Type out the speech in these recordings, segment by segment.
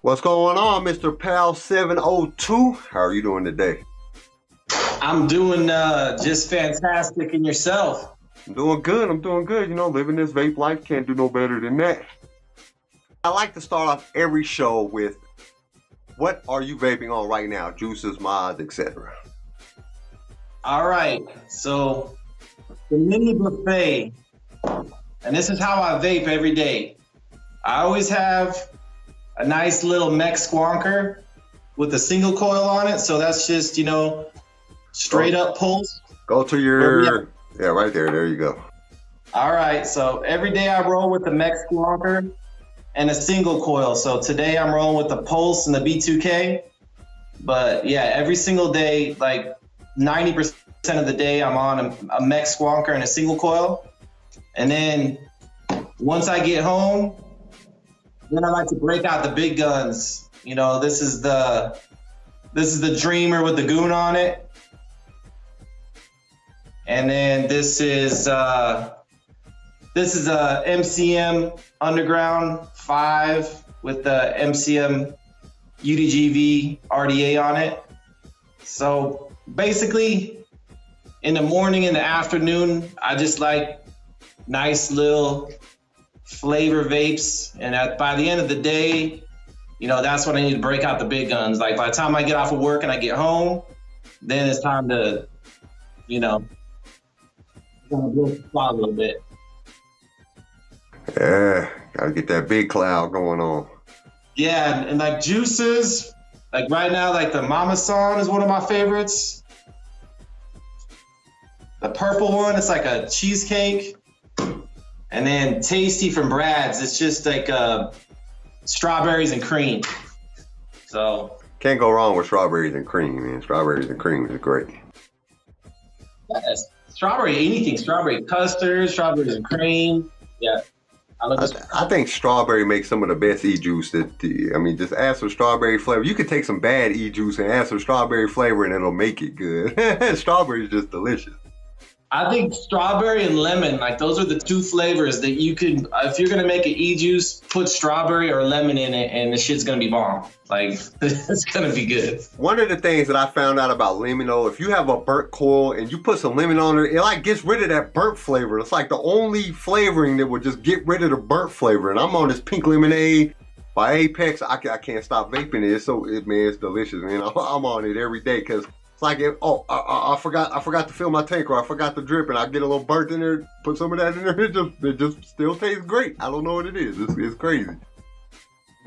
What's going on, Mr. Pal 702? How are you doing today? I'm doing just fantastic. And yourself? I'm doing good. You know, living this vape life, can't do no better than that. I like to start off every show with, what are you vaping on right now? Juices, mods, etc. All right. So the mini buffet, and this is how I vape every day. I always have a nice little mech squonker with a single coil on it. So that's just, you know, straight up pulse. Go to your, yeah, right there. There you go. All right. So every day I roll with the mech squonker and a single coil. So today I'm rolling with the Pulse and the B2K. But yeah, every single day, like 90% of the day, I'm on a mech squonker and a single coil. And then once I get home, then I like to break out the big guns. You know, this is the Dreamer with the Goon on it. And then this is a MCM Underground 5 with the MCM UDGV RDA on it. So basically, in the morning and the afternoon, I just like nice little flavor vapes. And by the end of the day, you know, that's when I need to break out the big guns. Like by the time I get off of work and I get home, then it's time to, you know, blow the spot a little bit. Yeah, gotta get that big cloud going on. Yeah, and like juices, like right now, like the Mama San is one of my favorites. The purple one, it's like a cheesecake. And then Tasty from Brad's, it's just like strawberries and cream. So can't go wrong with strawberries and cream, man. Strawberries and cream is great. Yes, strawberry, anything, strawberry custard, strawberries and cream. Yeah. I think strawberry makes some of the best e-juice just add some strawberry flavor. You could take some bad e-juice and add some strawberry flavor and it'll make it good. Strawberry is just delicious. I think strawberry and lemon, like those are the two flavors that you could, if you're gonna make an e-juice, put strawberry or lemon in it and the shit's gonna be bomb. Like, it's gonna be good. One of the things that I found out about lemon, if you have a burnt coil and you put some lemon on it, it like gets rid of that burnt flavor. It's like the only flavoring that will just get rid of the burnt flavor. And I'm on this pink lemonade by Apex. I can't stop vaping it. It's delicious, man. I'm on it every day because it's like, I forgot to fill my tank, or I forgot to drip, and I get a little burnt in there, put some of that in there, it just still tastes great. I don't know what it is. It's crazy.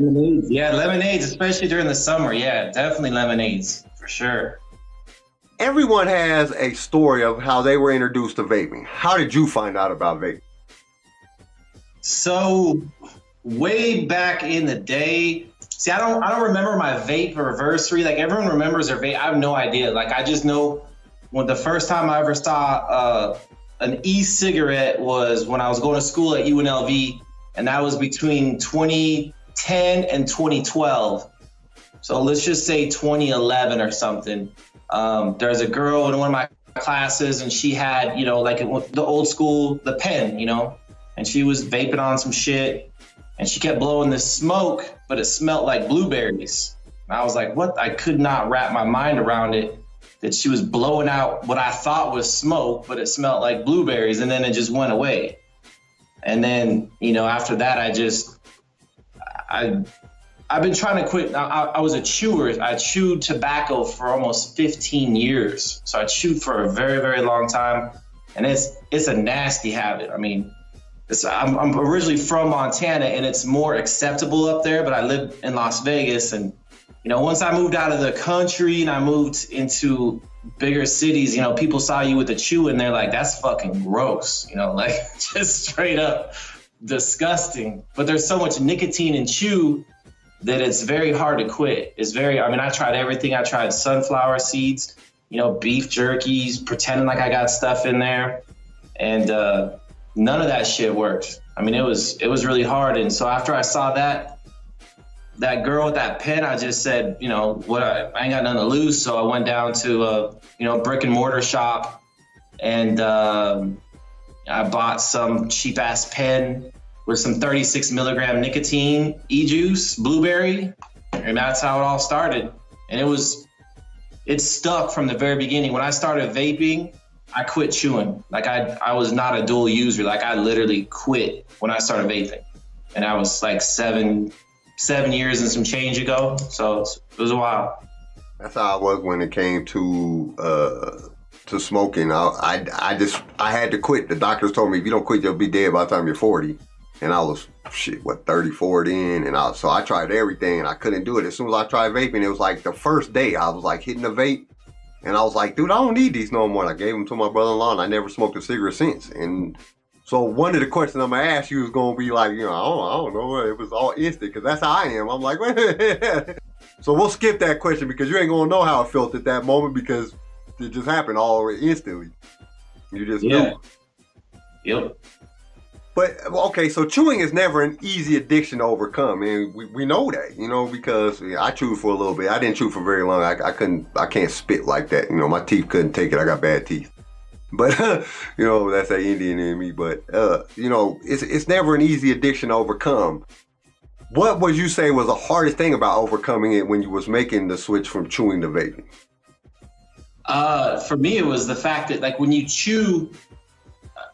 Lemonades. Yeah, lemonades, especially during the summer. Yeah, definitely lemonades, for sure. Everyone has a story of how they were introduced to vaping. How did you find out about vaping? So, way back in the day, see, I don't remember my vape anniversary. Like everyone remembers their vape. I have no idea. Like I just know when the first time I ever saw an e-cigarette was when I was going to school at UNLV, and that was between 2010 and 2012. So let's just say 2011 or something. There's a girl in one of my classes, and she had, you know, like the old school, the pen, you know, and she was vaping on some shit. And she kept blowing this smoke, but it smelled like blueberries. And I was like, what? I could not wrap my mind around it, that she was blowing out what I thought was smoke, but it smelled like blueberries, and then it just went away. And then, you know, after that, I've been trying to quit. I was a chewer. I chewed tobacco for almost 15 years. So I chewed for a very, very long time. And it's a nasty habit. I mean, I'm originally from Montana, and it's more acceptable up there, but I live in Las Vegas. And, you know, once I moved out of the country and I moved into bigger cities, you know, people saw you with a chew and they're like, that's fucking gross, you know, like just straight up disgusting. But there's so much nicotine in chew that it's very hard to quit. I tried everything. I tried sunflower seeds, you know, beef jerkies, pretending like I got stuff in there. And, none of that shit worked. I mean, it was really hard. And so after I saw that girl with that pen, I just said, you know, I ain't got nothing to lose. So I went down to a brick and mortar shop, and I bought some cheap ass pen with some 36 milligram nicotine e-juice, blueberry. And that's how it all started. And it stuck from the very beginning. When I started vaping, I quit chewing. Like I was not a dual user. Like I literally quit when I started vaping. And I was like 7 years and some change ago. So it was a while. That's how I was when it came to smoking. I had to quit. The doctors told me if you don't quit, you'll be dead by the time you're 40. And I was 34 then, and so I tried everything and I couldn't do it. As soon as I tried vaping, it was like the first day I was like hitting the vape, and I was like, dude, I don't need these no more. And I gave them to my brother-in-law, and I never smoked a cigarette since. And so one of the questions I'm gonna ask you is gonna be like, I don't know, it was all instant, because that's how I am. I'm like, so we'll skip that question because you ain't gonna know how it felt at that moment because it just happened all instantly. You just knew. Yep. But, okay, so chewing is never an easy addiction to overcome, and we know that, because I chewed for a little bit. I didn't chew for very long. I can't spit like that. My teeth couldn't take it. I got bad teeth. But, that's that Indian in me. But, it's never an easy addiction to overcome. What would you say was the hardest thing about overcoming it when you was making the switch from chewing to vaping? For me, it was the fact that, like, when you chew,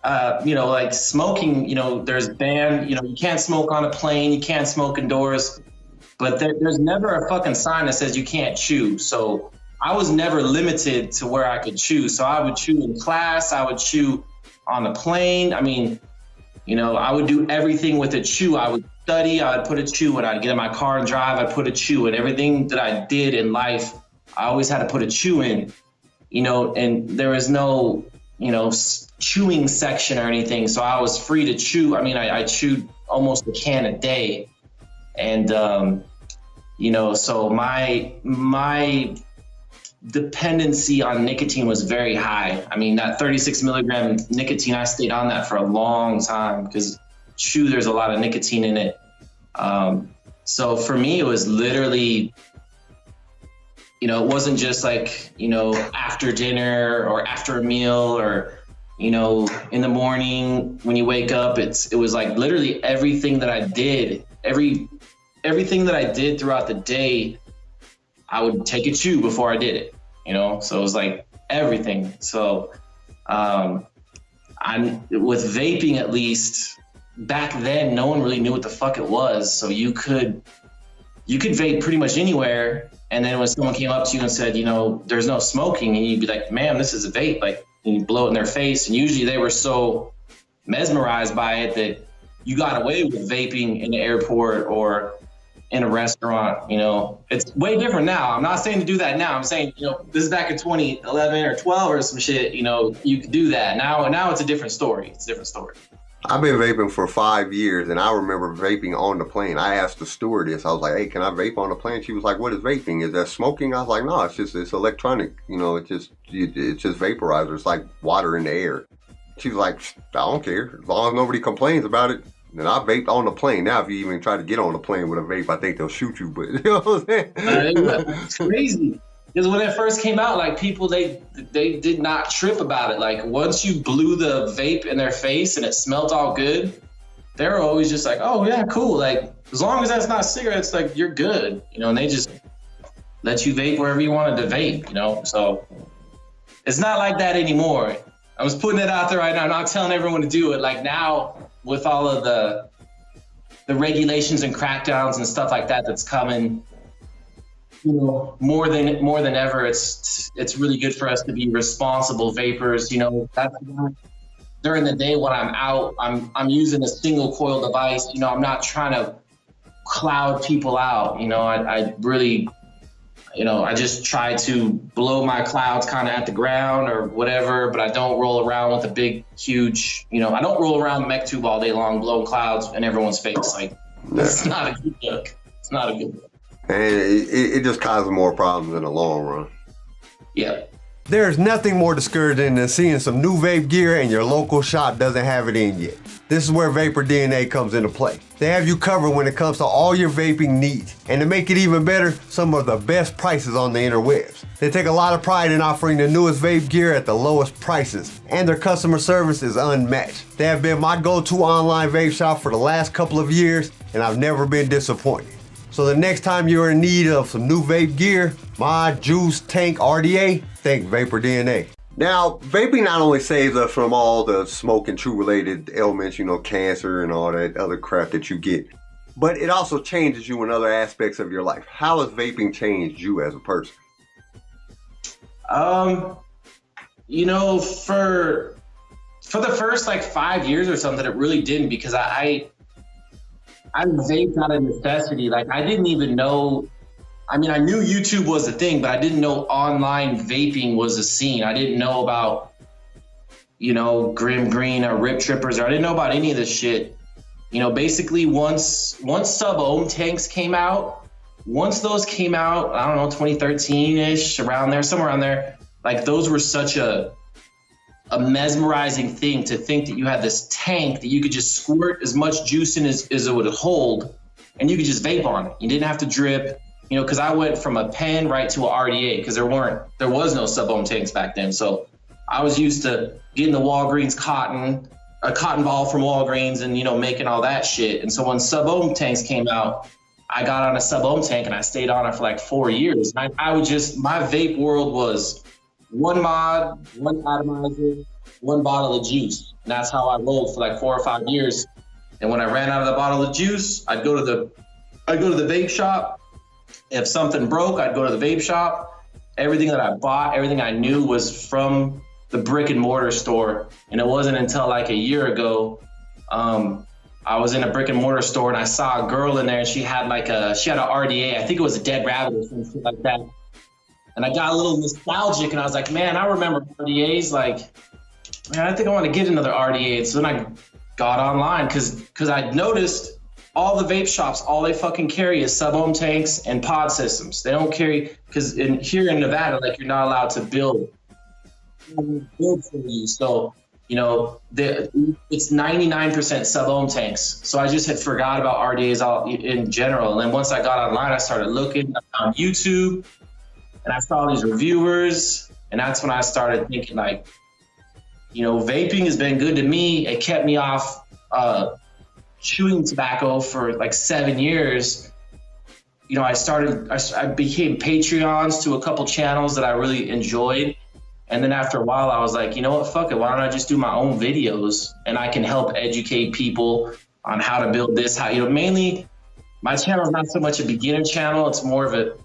like smoking, there's banned, you can't smoke on a plane, you can't smoke indoors, but there's never a fucking sign that says you can't chew. So I was never limited to where I could chew. So I would chew in class, I would chew on a plane. I mean, I would do everything with a chew. I would study, I would put a chew. When I'd get in my car and drive, I'd put a chew. And everything that I did in life, I always had to put a chew in, and there was no, chewing section or anything. So I was free to chew. I mean, I chewed almost a can a day. And, so my dependency on nicotine was very high. I mean, that 36 milligram nicotine, I stayed on that for a long time because chew, there's a lot of nicotine in it. So for me, it was literally, it wasn't just like, after dinner or after a meal or, in the morning when you wake up. It was like literally everything that I did, everything that I did throughout the day, I would take a chew before I did it, so it was like everything. So with vaping, at least back then, no one really knew what the fuck it was. So you could vape pretty much anywhere. And then when someone came up to you and said, there's no smoking, and you'd be like, ma'am, this is a vape, like, and you blow it in their face. And usually they were so mesmerized by it that you got away with vaping in the airport or in a restaurant. It's way different now. I'm not saying to do that now. I'm saying, this is back in 2011 or 12 or some shit, you could do that. Now it's a different story. It's a different story. I've been vaping for 5 years, and I remember vaping on the plane. I asked the stewardess, I was like, hey, can I vape on the plane? She was like, what is vaping? Is that smoking? I was like, no, it's electronic. It's just vaporizer. It's like water in the air. She was like, I don't care. As long as nobody complains about it. And I vaped on the plane. Now, if you even try to get on the plane with a vape, I think they'll shoot you. But you know what I'm saying? It's crazy. Because when it first came out, like, people, they did not trip about it. Like, once you blew the vape in their face and it smelled all good, they were always just like, oh, yeah, cool. Like, as long as that's not cigarettes, like, you're good. And they just let you vape wherever you wanted to vape, So it's not like that anymore. I was putting it out there right now. I'm not telling everyone to do it. Like, now, with all of the regulations and crackdowns and stuff like that that's coming, more than ever, it's really good for us to be responsible vapors. That's why during the day when I'm out, I'm using a single coil device. I'm not trying to cloud people out. I really, I just try to blow my clouds kind of at the ground or whatever, but I don't roll around with a big, huge, I don't roll around the mech tube all day long, blowing clouds in everyone's face. Like, it's not a good look. It's not a good look. And it just causes more problems in the long run. Yeah. There's nothing more discouraging than seeing some new vape gear and your local shop doesn't have it in yet. This is where Vapor DNA comes into play. They have you covered when it comes to all your vaping needs. And to make it even better, some of the best prices on the interwebs. They take a lot of pride in offering the newest vape gear at the lowest prices. And their customer service is unmatched. They have been my go-to online vape shop for the last couple of years, and I've never been disappointed. So the next time you're in need of some new vape gear, mod, juice, tank, RDA, think Vapor DNA. Now, vaping not only saves us from all the smoke and chew related ailments, you know, cancer and all that other crap that you get, but it also changes you in other aspects of your life. How has vaping changed you as a person? You know, for the first like 5 years or something, it really didn't, because I vaped out of necessity. Like, I didn't even know, I mean, I knew YouTube was a thing, but I didn't know online vaping was a scene. I didn't know about, you know, Grim Green or Rip Trippers, or I didn't know about any of this shit. You know, basically once SUBOHM tanks came out, once those came out, I don't know, 2013-ish, around there, somewhere around there, like those were such a mesmerizing thing, to think that you had this tank that you could just squirt as much juice in as it would hold, and you could just vape on it. You didn't have to drip, you know, because I went from a pen right to a RDA, because there was no SUBOHM tanks back then. So I was used to getting the Walgreens a cotton ball from Walgreens, and, you know, making all that shit. And so when SUBOHM tanks came out, I got on a SUBOHM tank and I stayed on it for like 4 years. And I would just, my vape world was one mod, one atomizer, one bottle of juice. And that's how I rolled for like 4 or 5 years. And when I ran out of the bottle of juice, I'd go to the vape shop. If something broke, I'd go to the vape shop. Everything that I bought, everything I knew was from the brick and mortar store. And it wasn't until like a year ago, I was in a brick and mortar store and I saw a girl in there, and she had an RDA. I think it was a Dead Rabbit or something like that. And I got a little nostalgic, and I was like, man, I remember RDAs. Like, man, I think I want to get another RDA. And so then I got online because I'd noticed all the vape shops, all they fucking carry is SUBOHM tanks and pod systems. They don't carry, because here in Nevada, like, you're not allowed to build for you. So, you know, it's 99% SUBOHM tanks. So I just had forgot about RDAs in general. And then once I got online, I started looking on YouTube, and I saw these reviewers, and that's when I started thinking, like, you know, vaping has been good to me. It kept me off chewing tobacco for like 7 years. You know, I became Patreons to a couple channels that I really enjoyed. And then after a while, I was like, you know what, fuck it. Why don't I just do my own videos, and I can help educate people on how to build this, how, you know, mainly my channel is not so much a beginner channel. It's more of a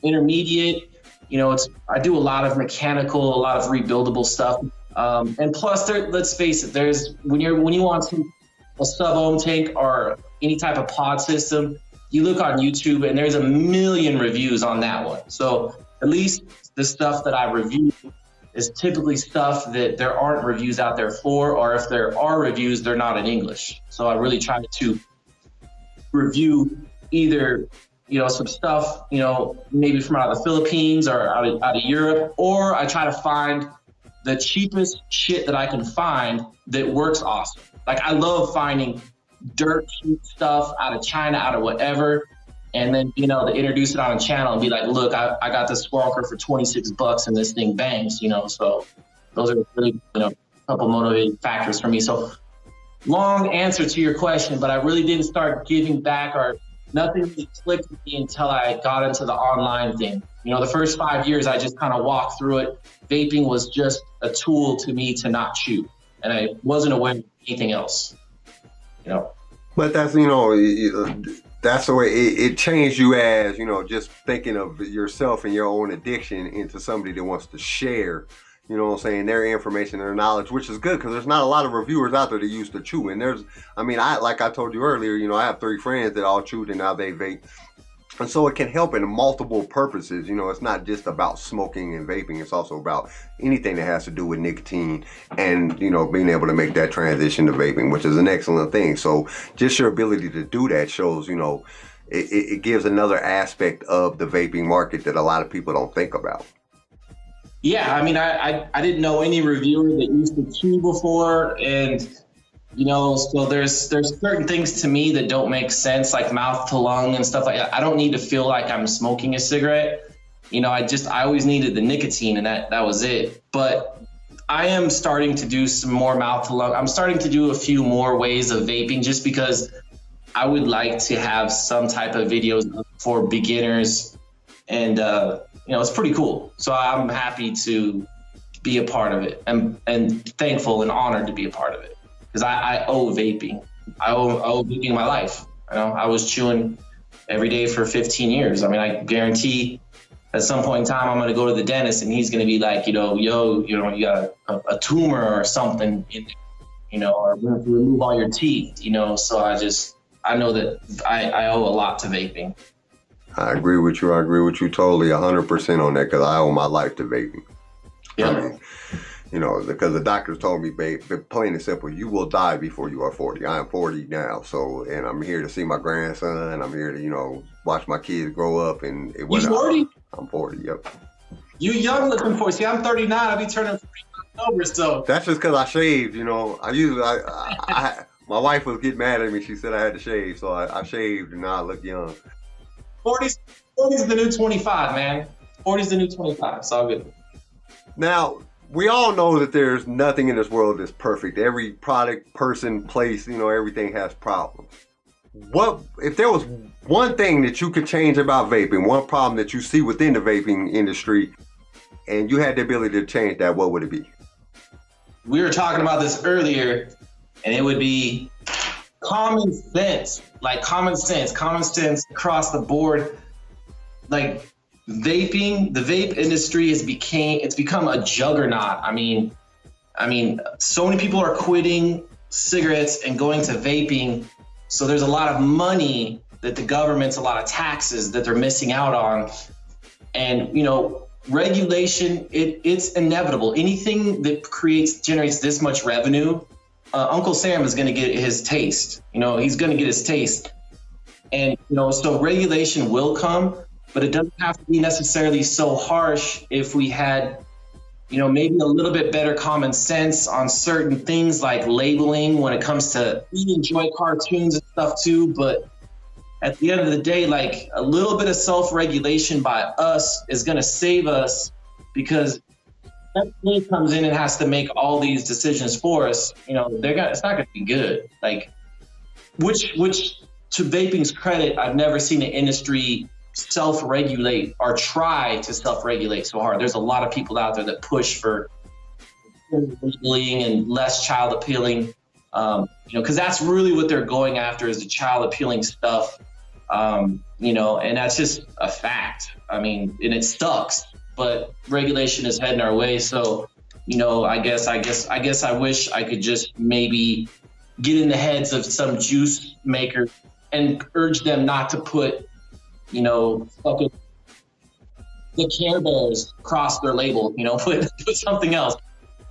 intermediate, you know, I do a lot of mechanical, a lot of rebuildable stuff. And plus, let's face it, when you want a SUBOHM tank or any type of pod system, you look on YouTube and there's a million reviews on that one. So at least the stuff that I review is typically stuff that there aren't reviews out there for, or if there are reviews, they're not in English. So I really try to review either, you know, some stuff, you know, maybe from out of the Philippines or out of Europe, or I try to find the cheapest shit that I can find that works awesome. Like, I love finding dirt cheap stuff out of China, out of whatever, and then, you know, to introduce it on a channel and be like, look, I got this Squawker for $26 and this thing bangs, you know. So those are really, you know, a couple motivating factors for me. So long answer to your question, but I really didn't start giving back, or nothing really clicked with me until I got into the online thing. You know, the first 5 years, I just kind of walked through it. Vaping was just a tool to me to not chew, and I wasn't aware of anything else, you know. But that's, you know, that's the way it changed you, as, you know, just thinking of yourself and your own addiction into somebody that wants to share, you know what I'm saying, their information, their knowledge, which is good, because there's not a lot of reviewers out there that used to chew. And like I told you earlier, you know, I have 3 friends that all chewed and now they vape. And so it can help in multiple purposes. You know, it's not just about smoking and vaping. It's also about anything that has to do with nicotine and, you know, being able to make that transition to vaping, which is an excellent thing. So just your ability to do that shows, you know, it gives another aspect of the vaping market that a lot of people don't think about. Yeah, I mean, I didn't know any reviewer that used to chew before, and, you know, so there's certain things to me that don't make sense, like mouth to lung and stuff like that. I don't need to feel like I'm smoking a cigarette. You know, I always needed the nicotine, and that was it. But I am starting to do some more mouth to lung. I'm starting to do a few more ways of vaping, just because I would like to have some type of videos for beginners, and it's pretty cool. So I'm happy to be a part of it, and thankful and honored to be a part of it, because I owe vaping. I owe vaping my life. I was chewing every day for 15 years. I mean, I guarantee at some point in time, I'm going to go to the dentist and he's going to be like, you got a tumor or something, or we're going to remove all your teeth, So I know that I owe a lot to vaping. I agree with you. I agree with you totally 100% on that, because I owe my life to vaping. Yeah. I mean, because the doctors told me, babe, plain and simple, you will die before you are 40. I am 40 now, and I'm here to see my grandson, and I'm here to, watch my kids grow up. And it was 40? I'm 40. Yep. You young looking for? See, I'm 39. I'll be turning 40 in October. So that's just because I shaved. I my wife was getting mad at me. She said I had to shave, so I shaved, and now I look young. 40's the new 25, man. 40's the new 25. It's all good. Now, we all know that there's nothing in this world that's perfect. Every product, person, place, everything has problems. What if there was one thing that you could change about vaping, one problem that you see within the vaping industry, and you had the ability to change that, what would it be? We were talking about this earlier, and it would be common sense. Like common sense across the board. Like vaping, the vape industry it's become a juggernaut. I mean, so many people are quitting cigarettes and going to vaping. So there's a lot of money that the government's, a lot of taxes that they're missing out on. And, regulation, it's inevitable. Anything that generates this much revenue, Uncle Sam is going to get his taste. He's going to get his taste. And, so regulation will come, but it doesn't have to be necessarily so harsh if we had, maybe a little bit better common sense on certain things like labeling when it comes to, we enjoy cartoons and stuff too, but at the end of the day, like a little bit of self-regulation by us is going to save us, because FDA comes in and has to make all these decisions for us. It's not going to be good. Like, which to vaping's credit, I've never seen an industry self-regulate or try to self-regulate so hard. There's a lot of people out there that push for labeling and less child appealing, because that's really what they're going after, is the child appealing stuff. And that's just a fact. And it sucks, but regulation is heading our way. So, I guess I wish I could just maybe get in the heads of some juice makers and urge them not to put, fucking the Care Bears across their label, put something else.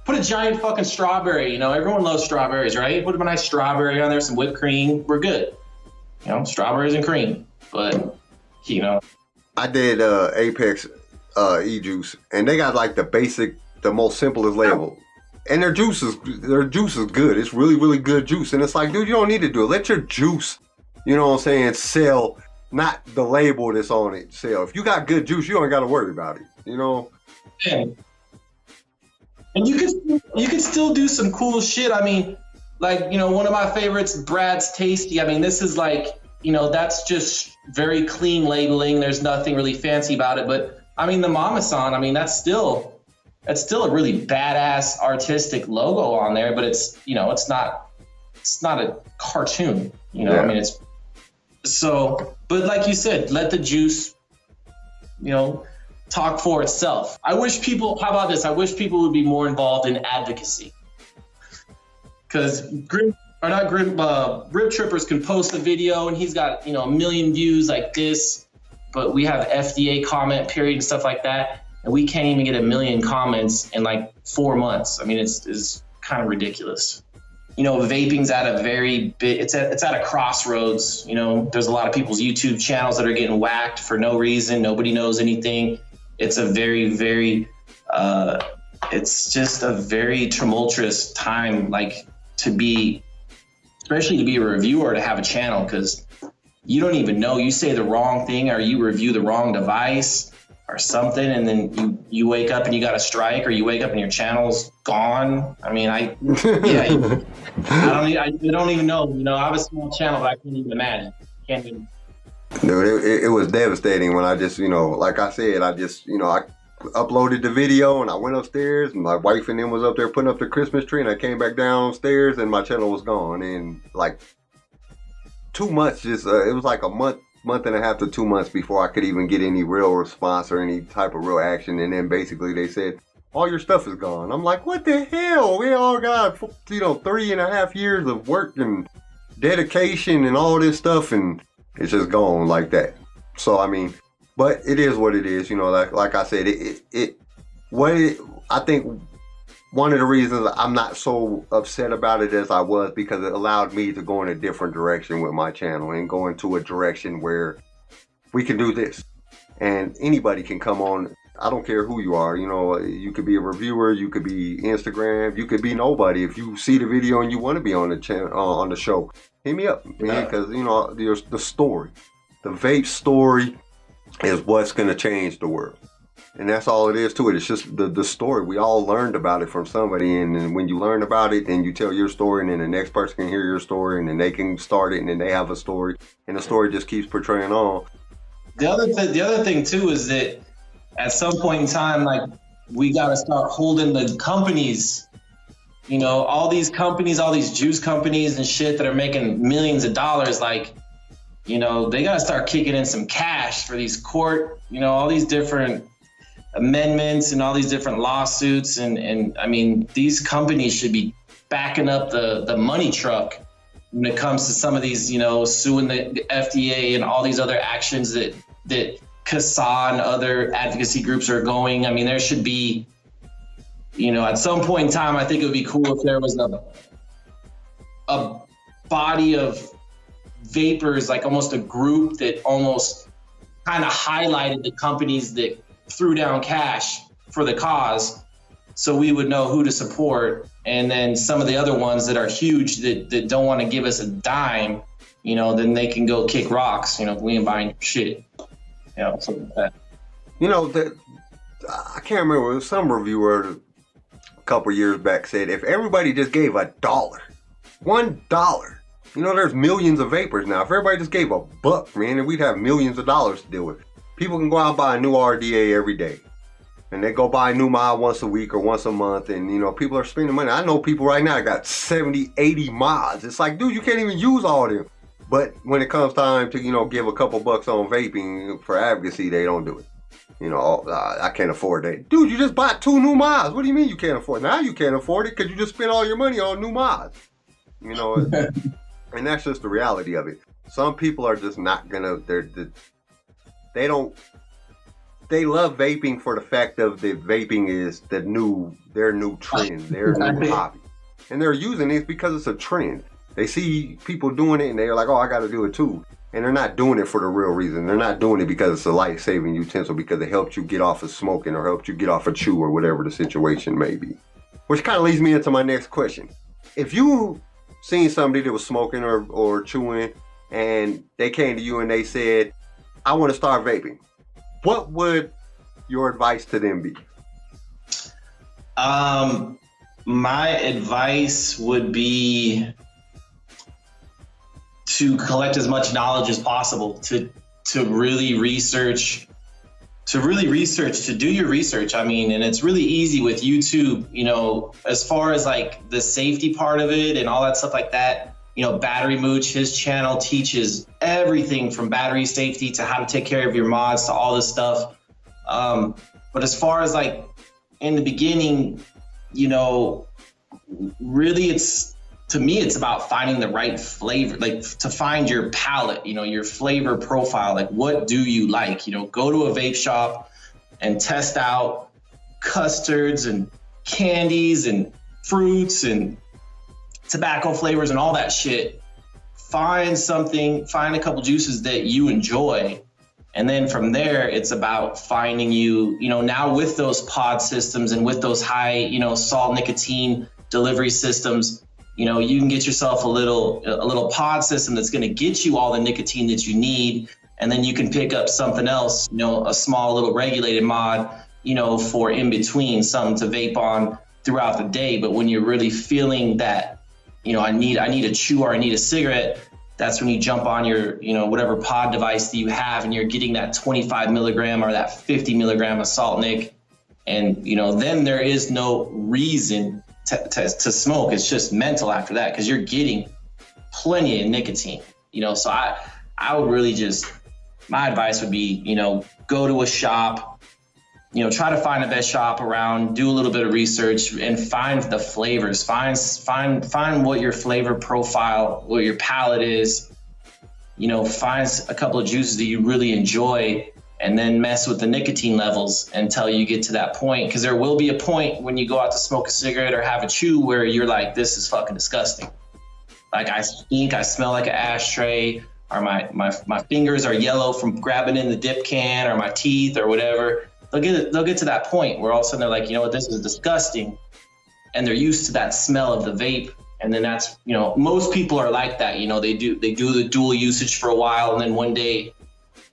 Put a giant fucking strawberry, everyone loves strawberries, right? Put a nice strawberry on there, some whipped cream, we're good. Strawberries and cream. But, I did Apex e-juice, and they got like the most simplest label. And their juice is good. It's really, really good juice. And it's like, dude, you don't need to do it. Let your juice, sell, not the label that's on it sell. If you got good juice, you don't got to worry about it, Yeah. And you can still do some cool shit. One of my favorites, Brad's Tasty. This is like, that's just very clean labeling. There's nothing really fancy about it. But the Mama-san, that's still a really badass artistic logo on there. But it's not a cartoon. Yeah. But like you said, let the juice, talk for itself. How about this? I wish people would be more involved in advocacy. Because Rip Trippers can post a video and he's got, 1 million views like this, but we have FDA comment period and stuff like that, and we can't even get 1 million comments in like 4 months. It's kind of ridiculous. Vaping's at a it's at a crossroads. There's a lot of people's YouTube channels that are getting whacked for no reason. Nobody knows anything. It's a very, very, it's just a very tumultuous time, especially to be a reviewer, to have a channel, because you don't even know. You say the wrong thing or you review the wrong device, or something, and then you wake up and you got a strike, or you wake up and your channel's gone. I mean, I don't even know. You know, I have a small channel, but I can't even imagine. Can't even. Dude, it was devastating when I just, you know, like I said, I just, you know, I uploaded the video and I went upstairs and my wife and them was up there putting up the Christmas tree, and I came back downstairs and my channel was gone. And like 2 months, just it was like a month and a half to 2 months before I could even get any real response or any type of real action. And then basically they said, all your stuff is gone. I'm like, what the hell? We all got, you know, 3.5 years of work and dedication and all this stuff, and it's just gone like that. So I mean, but it is what it is, you know. Like I said, I think one of the reasons I'm not so upset about it as I was, because it allowed me to go in a different direction with my channel and go into a direction where we can do this, and anybody can come on. I don't care who you are, you know. You could be a reviewer, you could be Instagram, you could be nobody. If you see the video and you want to be on the channel, on the show, hit me up, man, because you know, there's the story, the vape story is what's going to change the world. And that's all it is to it. It's just the story. We all learned about it from somebody, and then when you learn about it, then you tell your story, and then the next person can hear your story, and then they can start it, and then they have a story, and the story just keeps portraying on. The other thing too is that at some point in time, like, we got to start holding the companies, you know, all these companies, all these juice companies and shit that are making millions of dollars, like, you know, they got to start kicking in some cash for these court, you know, all these different amendments and all these different lawsuits. And I mean, these companies should be backing up the money truck when it comes to some of these, you know, suing the FDA and all these other actions that CECC and other advocacy groups are going. I mean, there should be, you know, at some point in time, I think it would be cool if there was a body of vapers, like almost a group that almost kind of highlighted the companies that threw down cash for the cause, so we would know who to support. And then some of the other ones that are huge that don't want to give us a dime, you know, then they can go kick rocks. You know, we ain't buying shit. You know, something like that. You know, I can't remember, some reviewer a couple years back said if everybody just gave $1, you know, there's millions of vapors now. If everybody just gave $1, man, and we'd have millions of dollars to deal with. People can go out and buy a new RDA every day, and they go buy a new mod once a week or once a month, and you know, people are spending money. I know people right now got 70, 80 mods. It's like, dude, you can't even use all of them. But when it comes time to, you know, give a couple bucks on vaping for advocacy, they don't do it. You know, I can't afford that. Dude, you just bought 2 new mods. What do you mean you can't afford it? Now you can't afford it because you just spent all your money on new mods. You know, and that's just the reality of it. Some people are just not gonna, they love vaping for the fact of that vaping is their new trend, their new hobby. And they're using it because it's a trend. They see people doing it and they're like, oh, I got to do it too. And they're not doing it for the real reason. They're not doing it because it's a life-saving utensil, because it helps you get off of smoking or helps you get off of chew or whatever the situation may be. Which kind of leads me into my next question. If you seen somebody that was smoking or chewing and they came to you and they said, I want to start vaping, what would your advice to them be? My advice would be to collect as much knowledge as possible, to really research, to do your research. I mean, and it's really easy with YouTube, you know, as far as like the safety part of it and all that stuff like that. You know, Battery Mooch, his channel teaches everything from battery safety to how to take care of your mods to all this stuff. But as far as like in the beginning, you know, really to me, it's about finding the right flavor, like to find your palate, you know, your flavor profile, like what do you like? You know, go to a vape shop and test out custards and candies and fruits and tobacco flavors and all that shit. Find a couple juices that you enjoy. And then from there, it's about finding you know, now with those pod systems and with those high, you know, salt nicotine delivery systems, you know, you can get yourself a little pod system that's going to get you all the nicotine that you need. And then you can pick up something else, you know, a small little regulated mod, you know, for in between, something to vape on throughout the day. But when you're really feeling that, you know, I need a chew or I need a cigarette, that's when you jump on your, you know, whatever pod device that you have, and you're getting that 25 milligram or that 50 milligram of salt nic. And, you know, then there is no reason to smoke. It's just mental after that, because you're getting plenty of nicotine, you know. So I would really just, my advice would be, you know, go to a shop, you know, try to find the best shop around, do a little bit of research and find the flavors, find what your flavor profile, what your palate is, you know, find a couple of juices that you really enjoy, and then mess with the nicotine levels until you get to that point. Because there will be a point when you go out to smoke a cigarette or have a chew where you're like, this is fucking disgusting. Like, I stink, I smell like an ashtray, or my fingers are yellow from grabbing in the dip can, or my teeth or whatever. They'll get to that point where all of a sudden they're like, you know what, this is disgusting. And they're used to that smell of the vape. And then that's, you know, most people are like that. You know, they do the dual usage for a while, and then one day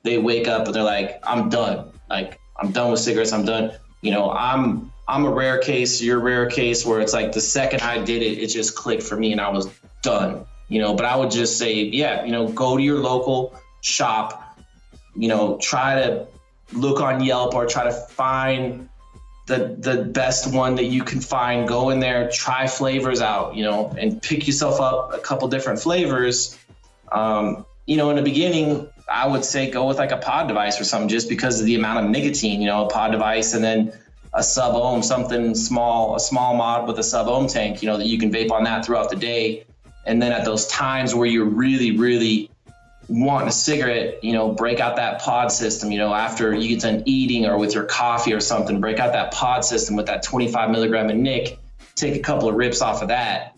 they wake up and they're like, I'm done. Like, I'm done with cigarettes, I'm done. You know, I'm a rare case, you're a rare case, where it's like the second I did it, it just clicked for me and I was done. You know, but I would just say, yeah, you know, go to your local shop, you know, try to look on Yelp or try to find the best one that you can find. Go in there, try flavors out, you know, and pick yourself up a couple different flavors. You know, in the beginning, I would say go with like a pod device or something, just because of the amount of nicotine, you know, a pod device, and then a SUBOHM, something small, a small mod with a SUBOHM tank, you know, that you can vape on that throughout the day. And then at those times where you're really, really wanting a cigarette, you know, break out that pod system, you know, after you get done eating or with your coffee or something, break out that pod system with that 25 milligram of nic, take a couple of rips off of that,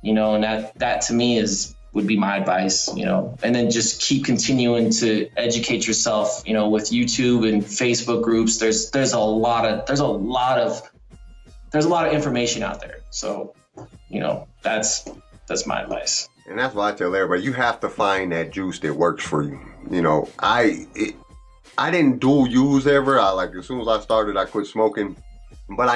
you know, and that to me would be my advice, you know. And then just keep continuing to educate yourself, you know, with YouTube and Facebook groups. There's a lot of information out there. So, you know, that's my advice. And that's what I tell everybody. You have to find that juice that works for you. You know, I didn't dual use ever. As soon as I started, I quit smoking. But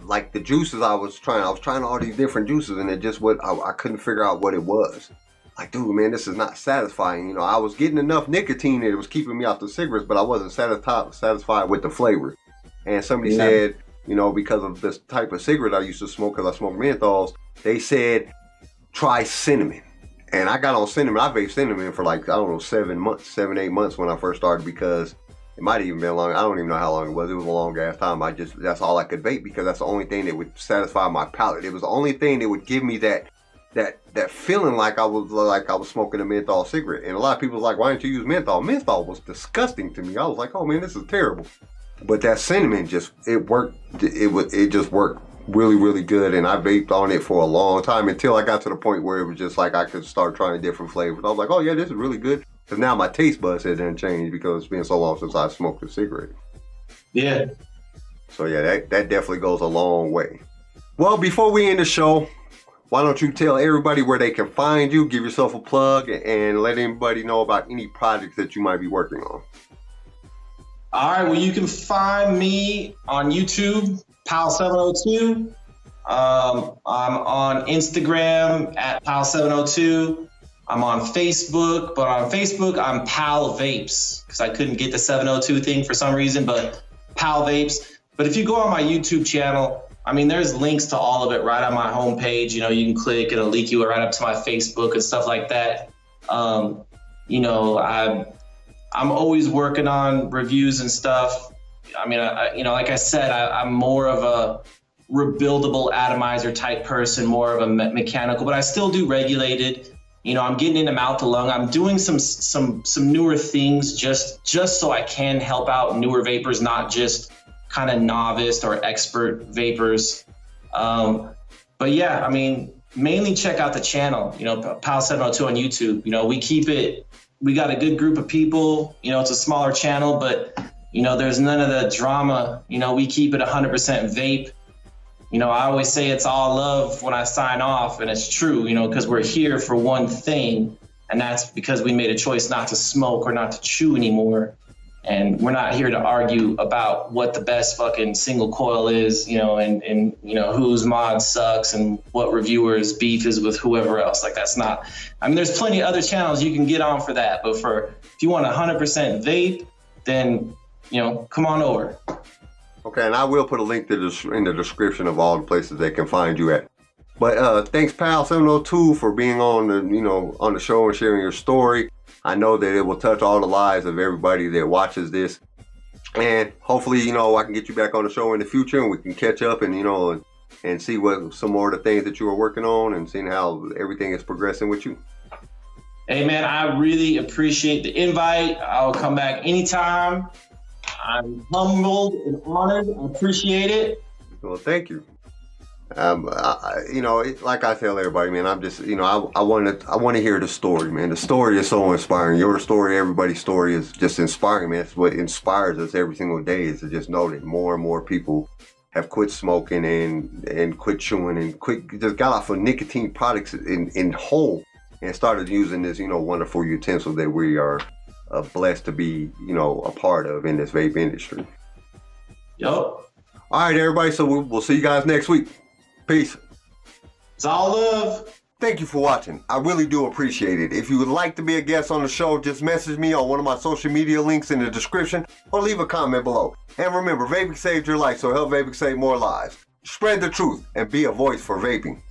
like the juices I was trying all these different juices, and it just I couldn't figure out what it was. Like, dude, man, this is not satisfying. You know, I was getting enough nicotine that it was keeping me off the cigarettes, but I wasn't satisfied with the flavor. And somebody said, you know, because of this type of cigarette I used to smoke, because I smoked menthols, they said, try cinnamon. And I got on cinnamon. I vaped cinnamon for like, I don't know, 7-8 months when I first started, because it might have even been long. I don't even know how long it was. It was a long ass time. That's all I could vape, because that's the only thing that would satisfy my palate. It was the only thing that would give me that feeling like I was smoking a menthol cigarette. And a lot of people was like, why didn't you use menthol? Menthol was disgusting to me. I was like, oh man, this is terrible. But that cinnamon it worked. It just worked really, really good. And I vaped on it for a long time until I got to the point where it was just like I could start trying different flavors. I was like, oh yeah, this is really good. Because now my taste buds hadn't changed, because it's been so long since I smoked a cigarette. Yeah. So yeah, that definitely goes a long way. Well, before we end the show, why don't you tell everybody where they can find you, give yourself a plug, and let anybody know about any projects that you might be working on. All right, well, you can find me on YouTube, Pal702. I'm on Instagram at Pal702. I'm on Facebook, but on Facebook, I'm Pal Vapes, because I couldn't get the 702 thing for some reason, but Pal Vapes. But if you go on my YouTube channel, I mean, there's links to all of it right on my homepage. You know, you can click, it'll link you right up to my Facebook and stuff like that. You know, I'm always working on reviews and stuff. I mean, you know, like I said, I'm more of a rebuildable atomizer type person, more of a mechanical, but I still do regulated. You know, I'm getting into mouth to lung. I'm doing some newer things just so I can help out newer vapors, not just kind of novice or expert vapors. But yeah, I mean, mainly check out the channel, you know, Pal702 on YouTube. You know, we got a good group of people. You know, it's a smaller channel, but, you know, there's none of the drama. You know, we keep it 100% vape. You know, I always say it's all love when I sign off, and it's true, you know, because we're here for one thing, And that's because we made a choice not to smoke or not to chew anymore. And we're not here to argue about what the best fucking single coil is, you know, and you know, whose mod sucks and what reviewers beef is with whoever else. Like, that's not, I mean, there's plenty of other channels you can get on for that. But if you want 100% vape, then, you know, come on over. Okay, and I will put a link to this in the description of all the places they can find you at. But thanks, pal 702, for being on the show and sharing your story. I know that it will touch all the lives of everybody that watches this, and hopefully, you know, I can get you back on the show in the future, and we can catch up and, you know, and see what some more of the things that you are working on and seeing how everything is progressing with you. Hey man, I really appreciate the invite. I'll come back anytime. I'm humbled and honored. I appreciate it. Well, thank you. You know, like I tell everybody, man, I'm just, you know, I want to hear the story, man. The story is so inspiring. Your story, everybody's story is just inspiring, man. It's what inspires us every single day, is to just know that more and more people have quit smoking and quit chewing and just got off of nicotine products in whole and started using this, you know, wonderful utensil that we are blessed to be, you know, a part of in this vape industry. Yup. All right, everybody. So we'll see you guys next week. Peace. It's all love. Thank you for watching. I really do appreciate it. If you would like to be a guest on the show, just message me on one of my social media links in the description or leave a comment below. And remember, vaping saved your life, so help vaping save more lives. Spread the truth and be a voice for vaping.